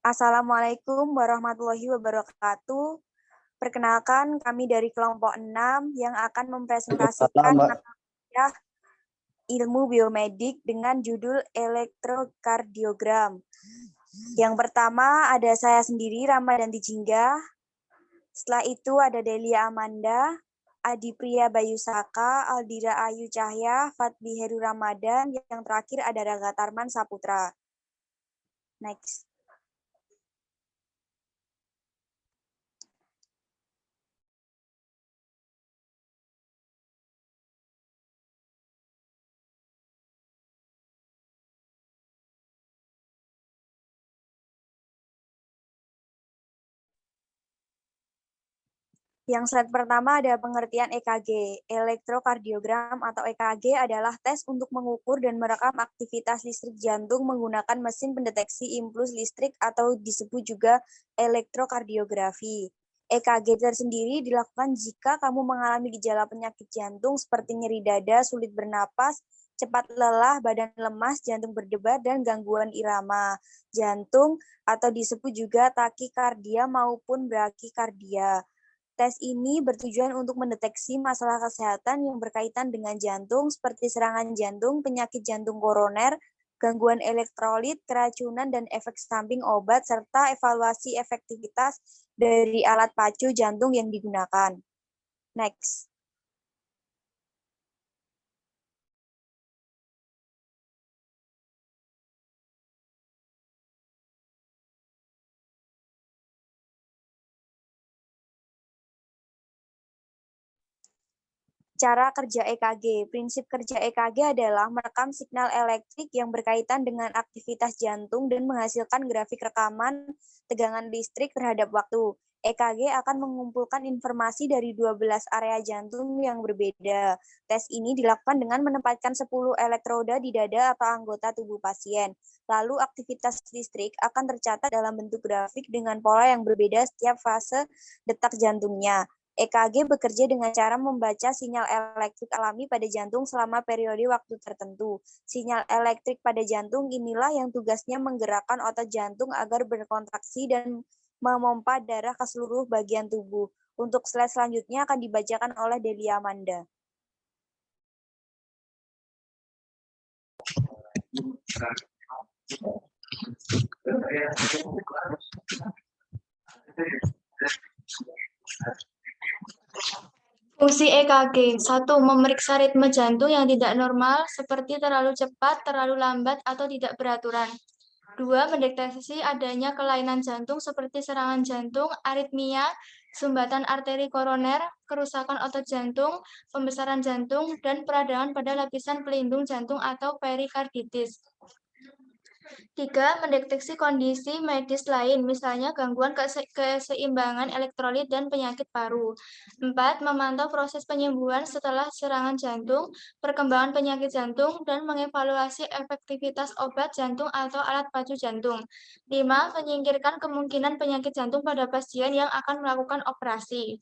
Assalamualaikum warahmatullahi wabarakatuh. Perkenalkan, kami dari kelompok 6 yang akan mempresentasikan mata kuliah ilmu biomedik dengan judul elektrokardiogram. Yang pertama ada saya sendiri, Ramadanti Jingga. Setelah itu ada Delia Amanda, Adi Priya Bayusaka, Aldira Ayu Cahya, Fatbi Heru Ramadan, yang terakhir ada Raga Tarman Saputra. Next. Yang slide pertama ada pengertian EKG. Elektrokardiogram atau EKG adalah tes untuk mengukur dan merekam aktivitas listrik jantung menggunakan mesin pendeteksi impuls listrik atau disebut juga elektrokardiografi. EKG tersendiri dilakukan jika kamu mengalami gejala penyakit jantung seperti nyeri dada, sulit bernapas, cepat lelah, badan lemas, jantung berdebar, dan gangguan irama jantung atau disebut juga takikardia maupun brakikardia. Tes ini bertujuan untuk mendeteksi masalah kesehatan yang berkaitan dengan jantung seperti serangan jantung, penyakit jantung koroner, gangguan elektrolit, keracunan, dan efek samping obat, serta evaluasi efektivitas dari alat pacu jantung yang digunakan. Next. Cara kerja EKG. Prinsip kerja EKG adalah merekam signal elektrik yang berkaitan dengan aktivitas jantung dan menghasilkan grafik rekaman tegangan listrik terhadap waktu. EKG akan mengumpulkan informasi dari 12 area jantung yang berbeda. Tes ini dilakukan dengan menempatkan 10 elektroda di dada atau anggota tubuh pasien. Lalu aktivitas listrik akan tercatat dalam bentuk grafik dengan pola yang berbeda setiap fase detak jantungnya. EKG bekerja dengan cara membaca sinyal elektrik alami pada jantung selama periode waktu tertentu. Sinyal elektrik pada jantung inilah yang tugasnya menggerakkan otot jantung agar berkontraksi dan memompa darah ke seluruh bagian tubuh. Untuk slide selanjutnya akan dibacakan oleh Delia Amanda. Fungsi EKG. 1. Memeriksa ritme jantung yang tidak normal, seperti terlalu cepat, terlalu lambat, atau tidak beraturan. 2. Mendeteksi adanya kelainan jantung seperti serangan jantung, aritmia, sumbatan arteri koroner, kerusakan otot jantung, pembesaran jantung, dan peradangan pada lapisan pelindung jantung atau perikarditis. 3. Mendeteksi kondisi medis lain, misalnya gangguan keseimbangan elektrolit dan penyakit paru. 4. Memantau proses penyembuhan setelah serangan jantung, perkembangan penyakit jantung, dan mengevaluasi efektivitas obat jantung atau alat pacu jantung. 5. Menyingkirkan kemungkinan penyakit jantung pada pasien yang akan melakukan operasi.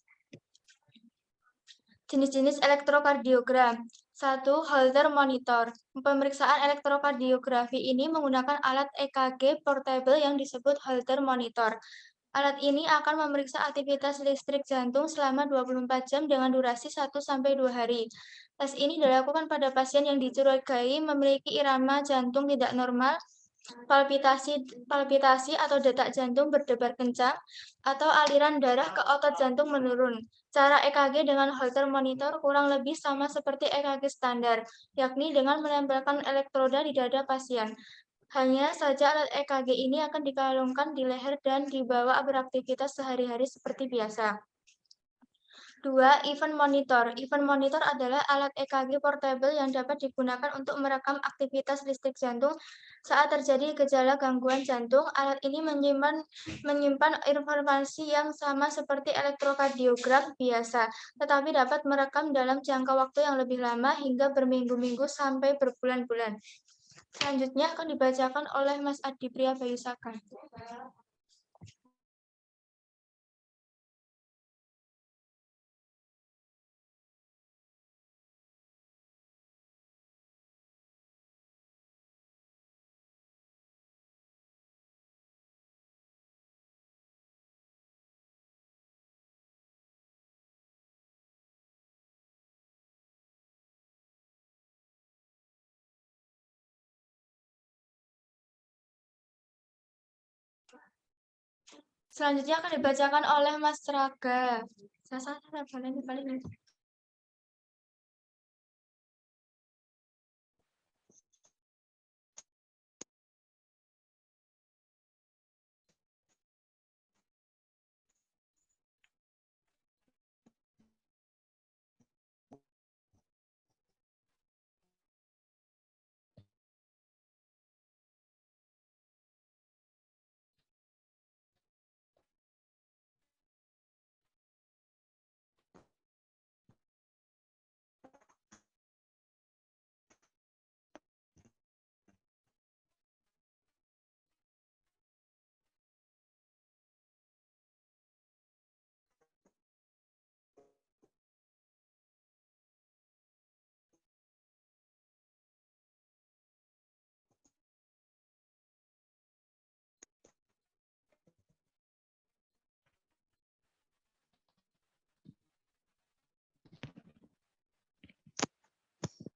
Jenis-jenis elektrokardiogram. 1. Holter monitor. Pemeriksaan elektrokardiografi ini menggunakan alat EKG portable yang disebut Holter monitor. Alat ini akan memeriksa aktivitas listrik jantung selama 24 jam dengan durasi 1-2 hari. Tes ini dilakukan pada pasien yang dicurigai memiliki irama jantung tidak normal, palpitasi atau detak jantung berdebar kencang, atau aliran darah ke otot jantung menurun. Cara EKG dengan Holter monitor kurang lebih sama seperti EKG standar, yakni dengan menempelkan elektroda di dada pasien. Hanya saja alat EKG ini akan dikalungkan di leher dan dibawa beraktivitas sehari-hari seperti biasa. 2. Event monitor. Event monitor adalah alat EKG portable yang dapat digunakan untuk merekam aktivitas listrik jantung saat terjadi gejala gangguan jantung. Alat ini menyimpan informasi yang sama seperti elektrokardiogram biasa, tetapi dapat merekam dalam jangka waktu yang lebih lama hingga berminggu-minggu sampai berbulan-bulan. Selanjutnya akan dibacakan oleh Mas Adi Priya Bayusaka. Selanjutnya akan dibacakan oleh Mas Raga. Saya balik.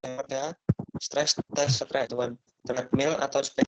Pada stress test treadmill atau sepeda.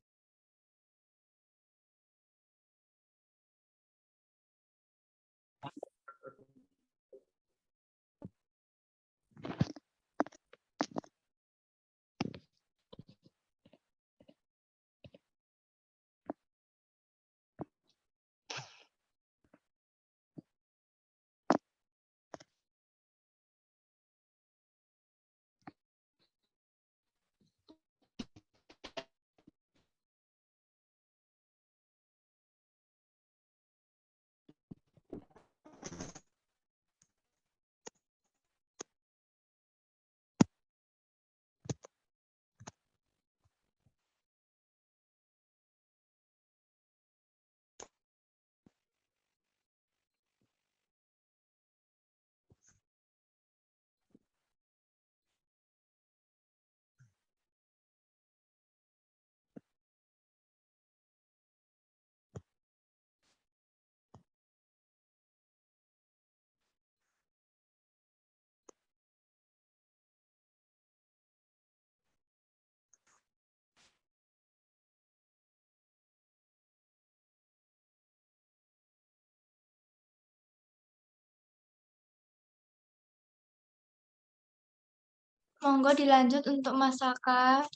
Monggo dilanjut untuk Mas Saka.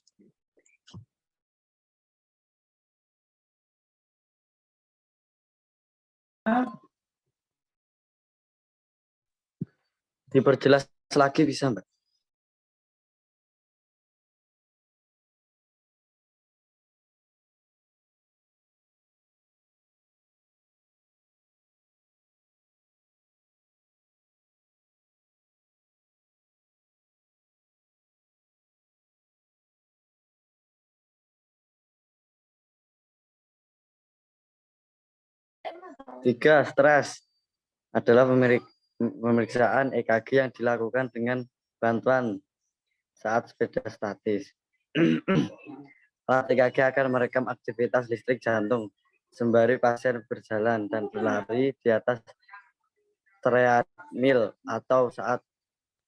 Diperjelas lagi bisa, Mbak? Tiga, stres adalah pemeriksaan EKG yang dilakukan dengan bantuan saat sepeda statis. Alat EKG akan merekam aktivitas listrik jantung sembari pasien berjalan dan berlari di atas treadmill atau saat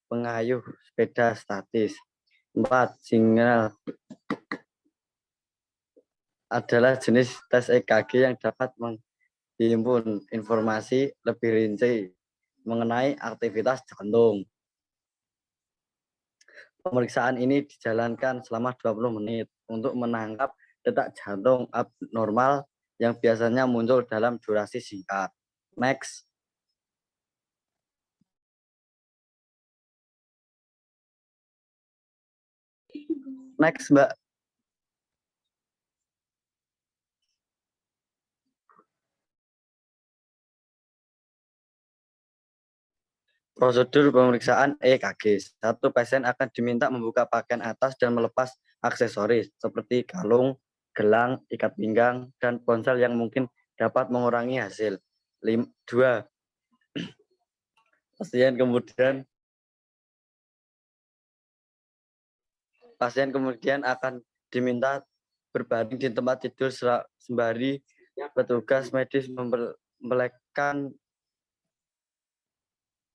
pengayuh sepeda statis. 4. Signal adalah jenis tes EKG yang dapat menghimpun informasi lebih rinci mengenai aktivitas jantung. Pemeriksaan ini dijalankan selama 20 menit untuk menangkap detak jantung abnormal yang biasanya muncul dalam durasi singkat. Next. Next, Mbak. Prosedur pemeriksaan EKG. Satu, pasien akan diminta membuka pakaian atas dan melepas aksesoris seperti kalung, gelang, ikat pinggang, dan ponsel yang mungkin dapat mengurangi hasil. 2. Pasien kemudian akan diminta berbaring di tempat tidur sembari petugas medis membelekkan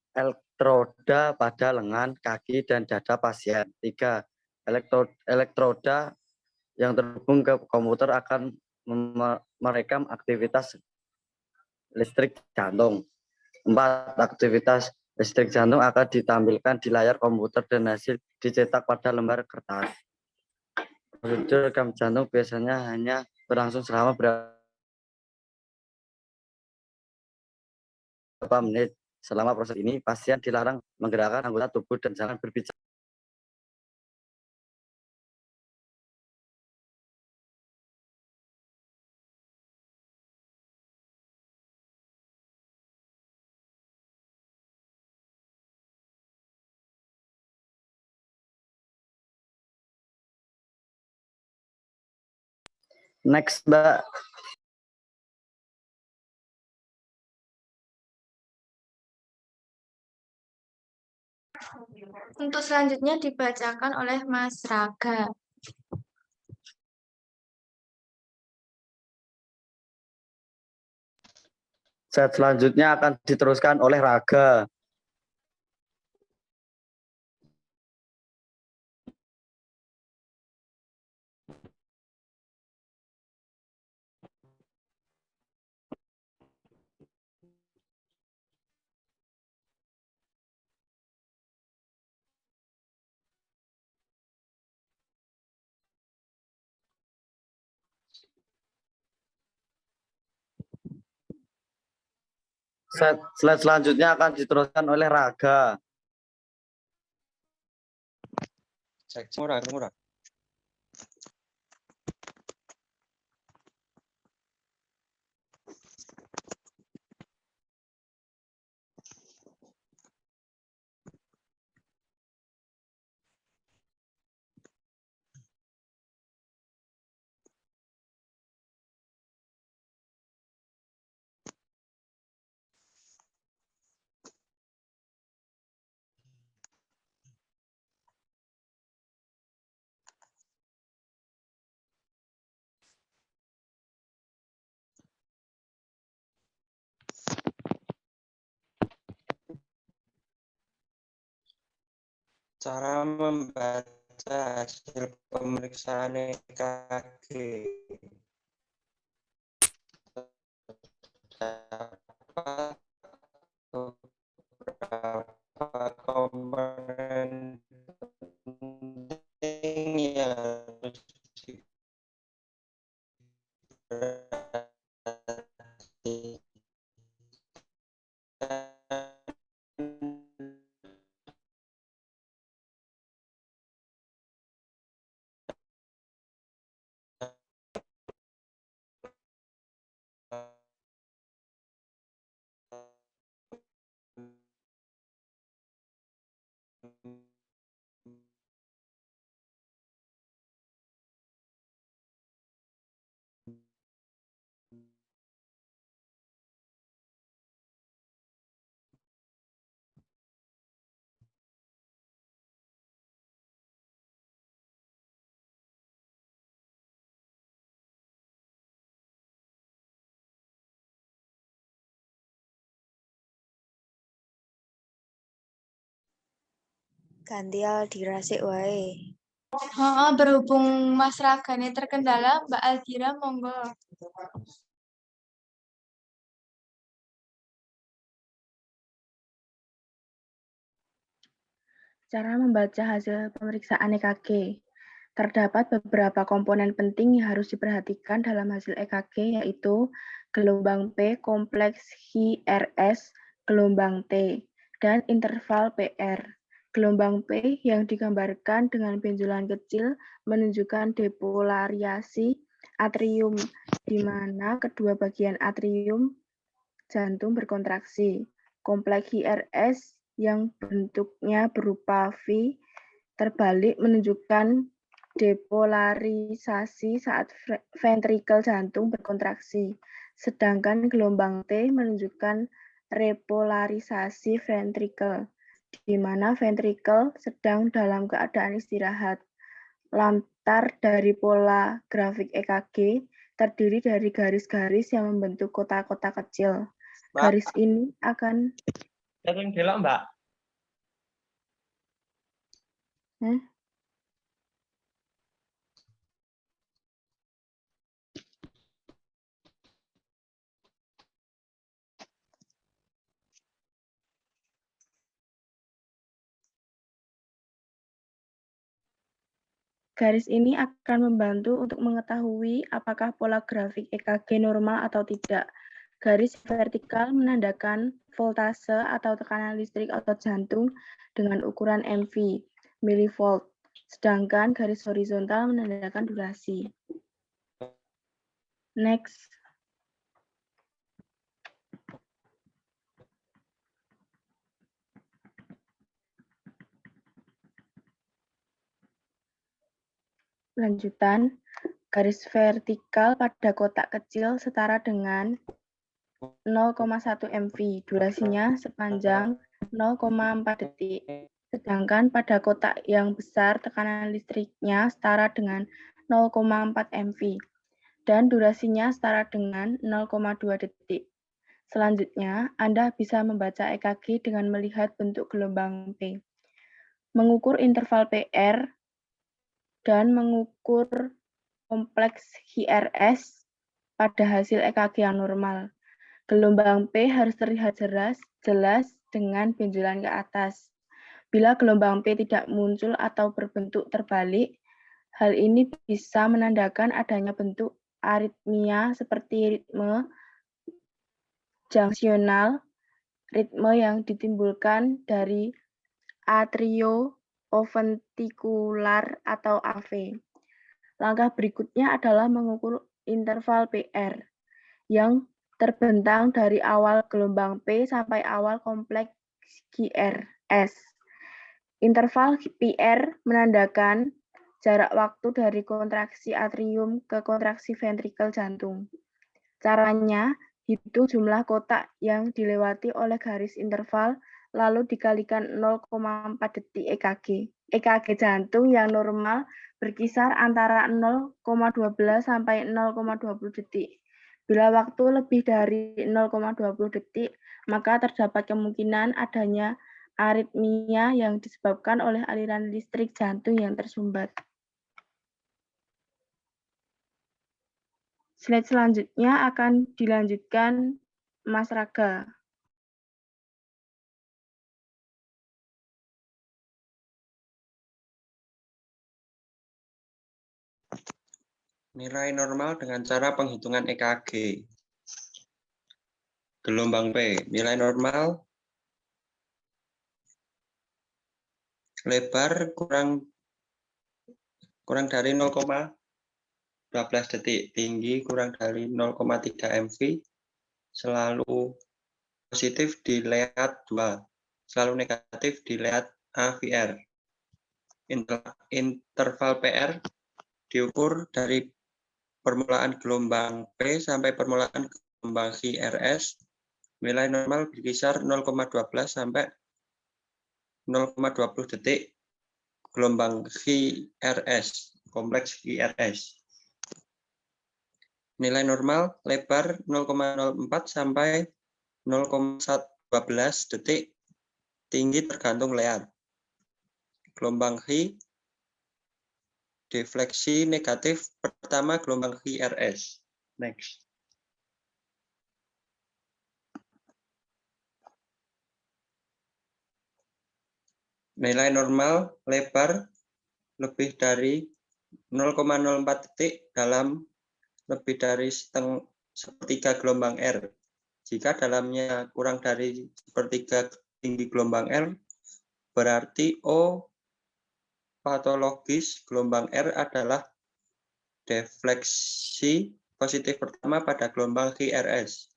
elektroda pada lengan, kaki, dan dada pasien. 3. Elektroda yang terhubung ke komputer akan merekam aktivitas listrik jantung. 4. Aktivitas listrik jantung akan ditampilkan di layar komputer dan hasil dicetak pada lembar kertas. Prosedur rekam jantung biasanya hanya berlangsung selama berapa menit. Selama proses ini, pasien dilarang menggerakkan anggota tubuh dan jangan berbicara. Next, Mbak. Untuk selanjutnya dibacakan oleh Mas Raga. Set selanjutnya akan diteruskan oleh Raga. Slide selanjutnya akan diteruskan oleh Raga. Cek murah, murah. Cara membaca hasil pemeriksaan EKG. Terdapat beberapa komponen penting yang harus Ganti Aldira sik wae. Berhubung Mas Raga ini terkendala, Mbak Aldira monggo. Cara membaca hasil pemeriksaan EKG. Terdapat beberapa komponen penting yang harus diperhatikan dalam hasil EKG, yaitu gelombang P kompleks HRS, gelombang T, dan interval PR. Gelombang P yang digambarkan dengan benjolan kecil menunjukkan depolarisasi atrium, di mana kedua bagian atrium jantung berkontraksi. Kompleks HRS yang bentuknya berupa V terbalik menunjukkan depolarisasi saat ventrikel jantung berkontraksi, sedangkan gelombang T menunjukkan repolarisasi ventrikel, di mana ventrikel sedang dalam keadaan istirahat. Latar dari pola grafik EKG terdiri dari garis-garis yang membentuk kotak-kotak kecil. Garis ini akan... Yang delok, Mbak. Garis ini akan membantu untuk mengetahui apakah pola grafik EKG normal atau tidak. Garis vertikal menandakan voltase atau tekanan listrik otot jantung dengan ukuran MV, milivolt. Sedangkan garis horizontal menandakan durasi. Next. Lanjutan, garis vertikal pada kotak kecil setara dengan 0,1 MV, durasinya sepanjang 0,4 detik. Sedangkan pada kotak yang besar tekanan listriknya setara dengan 0,4 MV dan durasinya setara dengan 0,2 detik. Selanjutnya, Anda bisa membaca EKG dengan melihat bentuk gelombang P, mengukur interval PR, dan mengukur kompleks HRS pada hasil EKG yang normal. Gelombang P harus terlihat jelas dengan benjolan ke atas. Bila gelombang P tidak muncul atau berbentuk terbalik, hal ini bisa menandakan adanya bentuk aritmia seperti ritme junctional, ritme yang ditimbulkan dari atrioventrikular atau AV. Langkah berikutnya adalah mengukur interval PR yang terbentang dari awal gelombang P sampai awal kompleks GRS. Interval PR menandakan jarak waktu dari kontraksi atrium ke kontraksi ventrikel jantung. Caranya, hitung jumlah kotak yang dilewati oleh garis interval, lalu dikalikan 0,4 detik EKG. EKG jantung yang normal berkisar antara 0,12 sampai 0,20 detik. Bila waktu lebih dari 0,20 detik, maka terdapat kemungkinan adanya aritmia yang disebabkan oleh aliran listrik jantung yang tersumbat. Slide selanjutnya akan dilanjutkan Mas Raga. Nilai normal dengan cara penghitungan EKG. Gelombang P, nilai normal lebar kurang dari 0,12 detik, tinggi kurang dari 0,3 MV, selalu positif dilihat 2, selalu negatif dilihat AVR. Interval PR diukur dari permulaan gelombang P sampai permulaan gelombang HRS. Nilai normal berkisar 0,12 sampai 0,20 detik gelombang HRS, kompleks HRS. Nilai normal lebar 0,04 sampai 0,12 detik, tinggi tergantung lead. Gelombang H, defleksi negatif pertama gelombang HRS. Next. Nilai normal lebar lebih dari 0,04 detik dalam lebih dari sepertiga gelombang R. Jika dalamnya kurang dari sepertiga tinggi gelombang R, berarti O patologis gelombang R adalah defleksi positif pertama pada gelombang HRS.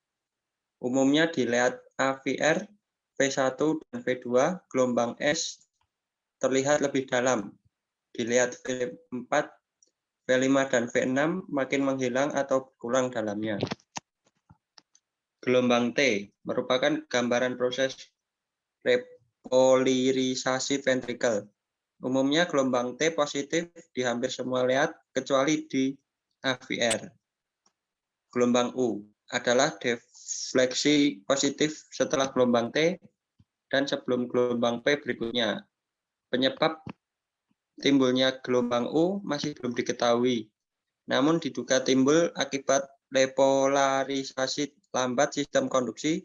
Umumnya dilihat AVR, V1 dan V2, gelombang S terlihat lebih dalam. Dilihat V4, V5 dan V6 makin menghilang atau berkurang dalamnya. Gelombang T merupakan gambaran proses repolirisasi ventrikel. Umumnya gelombang T positif di hampir semua lead kecuali di AVR. Gelombang U adalah defleksi positif setelah gelombang T dan sebelum gelombang P berikutnya. Penyebab timbulnya gelombang U masih belum diketahui, namun diduga timbul akibat repolarisasi lambat sistem konduksi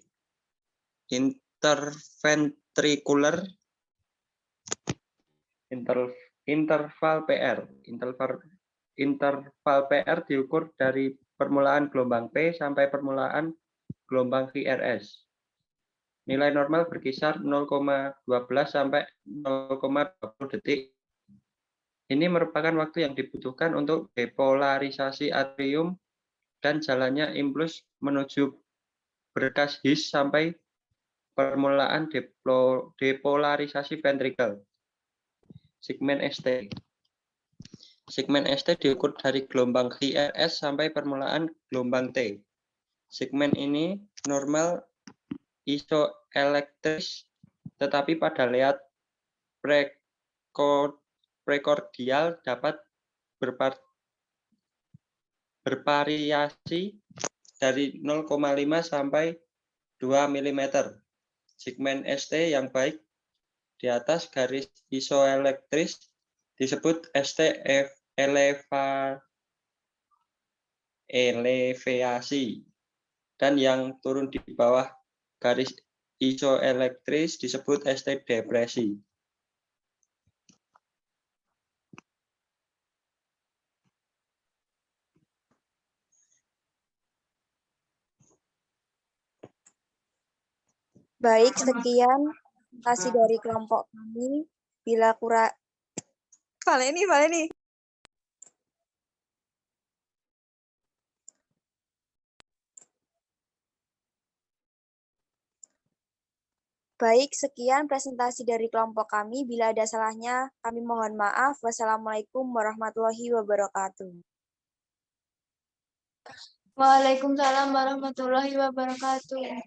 interventrikular interval PR. Interval PR diukur dari permulaan gelombang P sampai permulaan gelombang VRS. Nilai normal berkisar 0,12 sampai 0,20 detik. Ini merupakan waktu yang dibutuhkan untuk depolarisasi atrium dan jalannya impuls menuju berkas His sampai permulaan depolarisasi ventrikel. Segmen ST. Segmen ST diukur dari gelombang VRS sampai permulaan gelombang T. Segmen ini normal isoelektris, tetapi pada lead prekordial dapat bervariasi dari 0,5 sampai 2 mm. Segmen ST yang baik di atas garis isoelektris disebut ST elevasi, dan yang turun di bawah garis isoelektris disebut ST depresi. Baik, sekian presentasi dari kelompok kami. Bila kurang Valeni. Baik, sekian presentasi dari kelompok kami. Bila ada salahnya, kami mohon maaf. Wassalamualaikum warahmatullahi wabarakatuh. Waalaikumsalam warahmatullahi wabarakatuh.